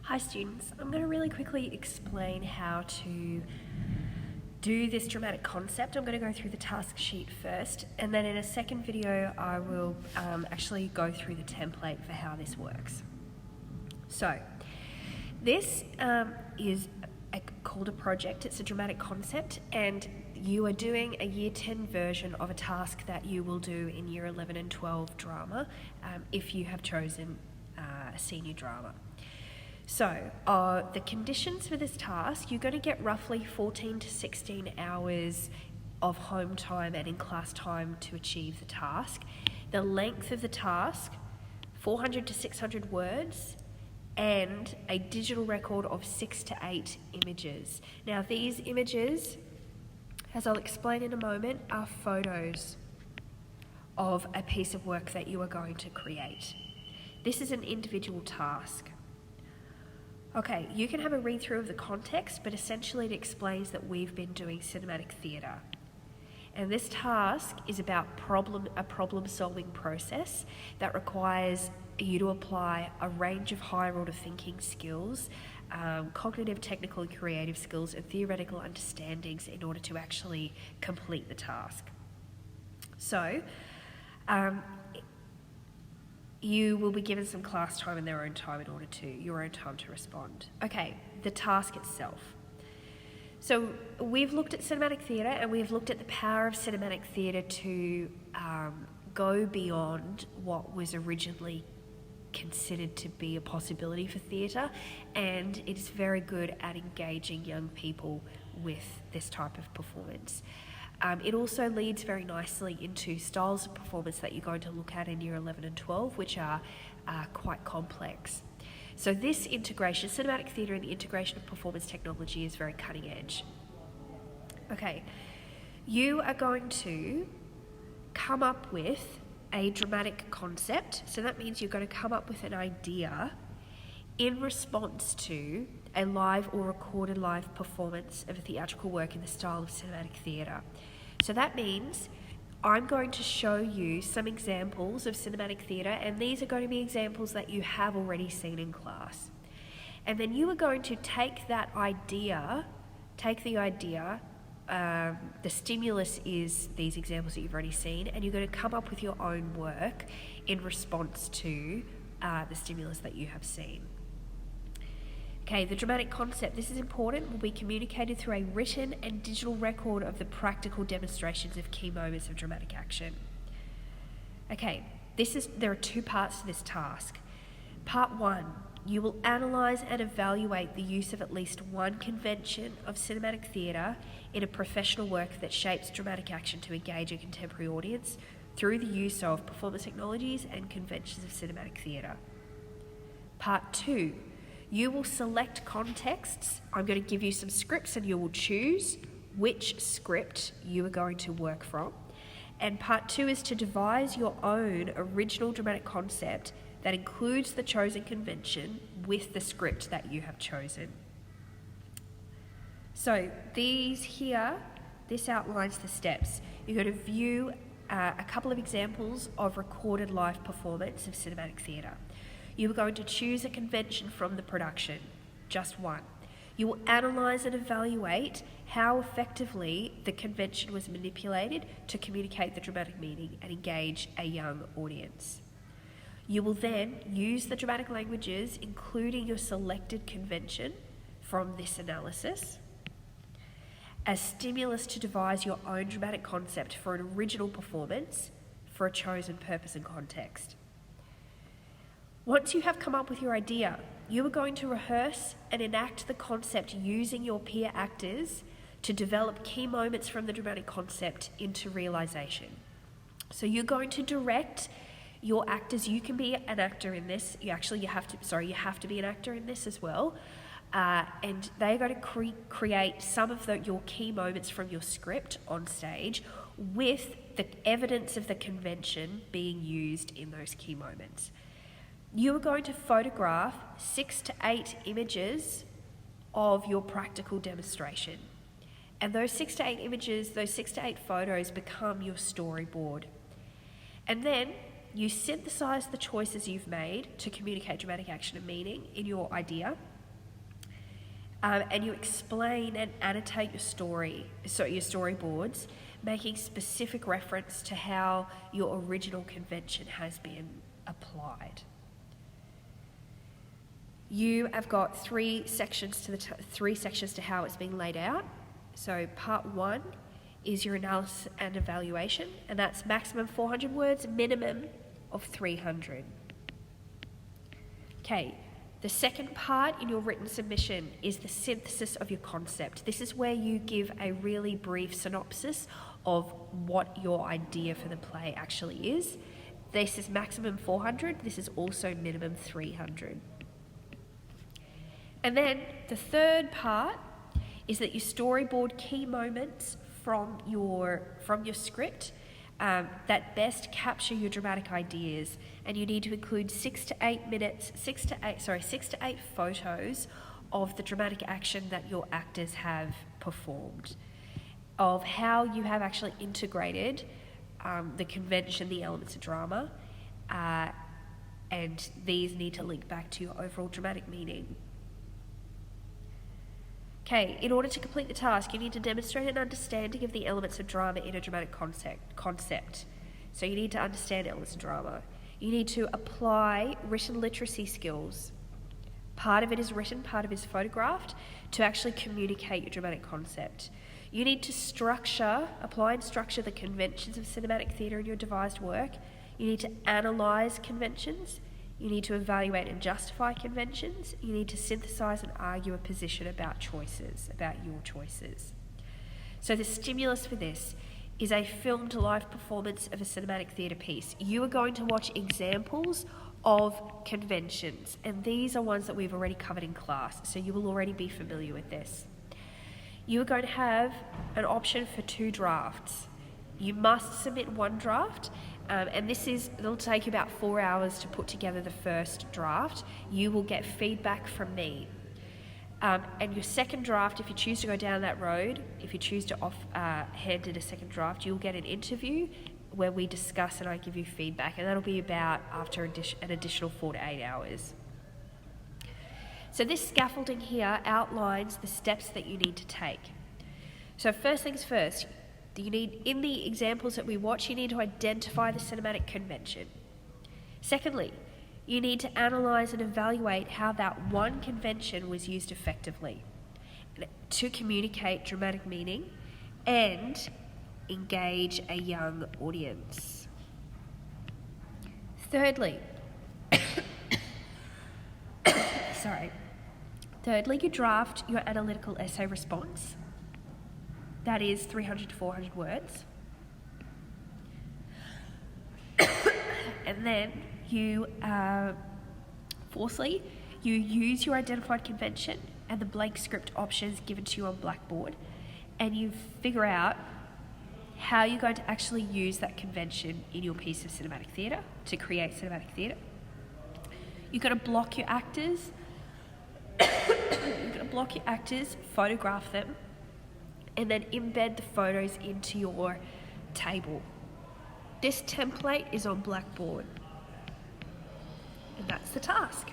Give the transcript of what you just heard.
Hi students, I'm going to really quickly explain how to do this dramatic concept. I'm going to go through the task sheet first, and then in a second video I will actually go through the template for how this works. So this is called a project. It's a dramatic concept, and you are doing a Year 10 version of a task that you will do in Year 11 and 12 drama if you have chosen senior drama. So the conditions for this task, you're going to get roughly 14 to 16 hours of home time and in-class time to achieve the task. The length of the task, 400 to 600 words, and a digital record of 6 to 8 images. Now these images, as I'll explain in a moment, are photos of a piece of work that you are going to create. This is an individual task. Okay, you can have a read through of the context, but essentially it explains that we've been doing cinematic theatre. And this task is about a problem solving process that requires you to apply a range of higher order thinking skills, cognitive, technical and creative skills, and theoretical understandings in order to actually complete the task. So, you will be given some class time in your own time to respond. Okay, the task itself. So we've looked at cinematic theatre, and we've looked at the power of cinematic theatre to go beyond what was originally considered to be a possibility for theatre, and it's very good at engaging young people with this type of performance. It also leads very nicely into styles of performance that you're going to look at in Year 11 and 12, which are quite complex. So this integration, cinematic theatre and the integration of performance technology is very cutting edge. Okay, you are going to come up with a dramatic concept. So that means you're going to come up with an idea in response to a live or recorded live performance of a theatrical work in the style of cinematic theatre. So that means I'm going to show you some examples of cinematic theatre, and these are going to be examples that you have already seen in class. And then you are going to take the idea, the stimulus is these examples that you've already seen, and you're going to come up with your own work in response to the stimulus that you have seen. Okay, the dramatic concept, this is important, will be communicated through a written and digital record of the practical demonstrations of key moments of dramatic action. Okay, there are two parts to this task. Part one, you will analyse and evaluate the use of at least one convention of cinematic theatre in a professional work that shapes dramatic action to engage a contemporary audience through the use of performance technologies and conventions of cinematic theatre. Part two, you will select contexts. I'm going to give you some scripts and you will choose which script you are going to work from. And part two is to devise your own original dramatic concept that includes the chosen convention with the script that you have chosen. So this outlines the steps. You're going to view a couple of examples of recorded live performance of cinematic theatre. You are going to choose a convention from the production, just one. You will analyse and evaluate how effectively the convention was manipulated to communicate the dramatic meaning and engage a young audience. You will then use the dramatic languages, including your selected convention from this analysis, as stimulus to devise your own dramatic concept for an original performance for a chosen purpose and context. Once you have come up with your idea, you are going to rehearse and enact the concept using your peer actors to develop key moments from the dramatic concept into realisation. So you're going to direct your actors. You can be an actor in this. You have to be an actor in this as well. And they're going to create some of your key moments from your script on stage with the evidence of the convention being used in those key moments. You are going to photograph 6 to 8 images of your practical demonstration. And those 6 to 8 images, those 6 to 8 photos become your storyboard. And then you synthesize the choices you've made to communicate dramatic action and meaning in your idea. And you explain and annotate your storyboards, making specific reference to how your original convention has been applied. You have got three sections to how it's being laid out. So part 1 is your analysis and evaluation, and that's maximum 400 words, minimum of 300. Okay. The second part in your written submission is the synthesis of your concept. This is where you give a really brief synopsis of what your idea for the play actually is. This is maximum 400. This is also minimum 300. And then the third part is that you storyboard key moments from your script that best capture your dramatic ideas, and you need to include 6 to 8 photos of the dramatic action that your actors have performed, of how you have actually integrated the convention, the elements of drama, and these need to link back to your overall dramatic meaning. Okay, in order to complete the task, you need to demonstrate an understanding of the elements of drama in a dramatic concept. So you need to understand elements of drama. You need to apply written literacy skills. Part of it is written, part of it is photographed, to actually communicate your dramatic concept. You need to apply and structure the conventions of cinematic theatre in your devised work. You need to analyse conventions. You need to evaluate and justify conventions. You need to synthesize and argue a position about your choices. So the stimulus for this is a filmed live performance of a cinematic theatre piece. You are going to watch examples of conventions, and these are ones that we've already covered in class, so you will already be familiar with this. You are going to have an option for 2 drafts. You must submit 1 draft, and it'll take you about 4 hours to put together the first draft. You will get feedback from me. And your second draft, if you choose to go down that road, if you choose to hand in a second draft, you'll get an interview where we discuss and I give you feedback, and that'll be about after an additional 4 to 8 hours. So this scaffolding here outlines the steps that you need to take. So first things first, in the examples that we watch, you need to identify the cinematic convention. Secondly, you need to analyse and evaluate how that one convention was used effectively to communicate dramatic meaning and engage a young audience. Thirdly, you draft your analytical essay response. That is 300 to 400 words. And then fourthly, you use your identified convention and the blank script options given to you on Blackboard, and you figure out how you're going to actually use that convention in your piece of cinematic theatre to create cinematic theatre. You've got to block your actors. Photograph them, and then embed the photos into your table. This template is on Blackboard, and that's the task.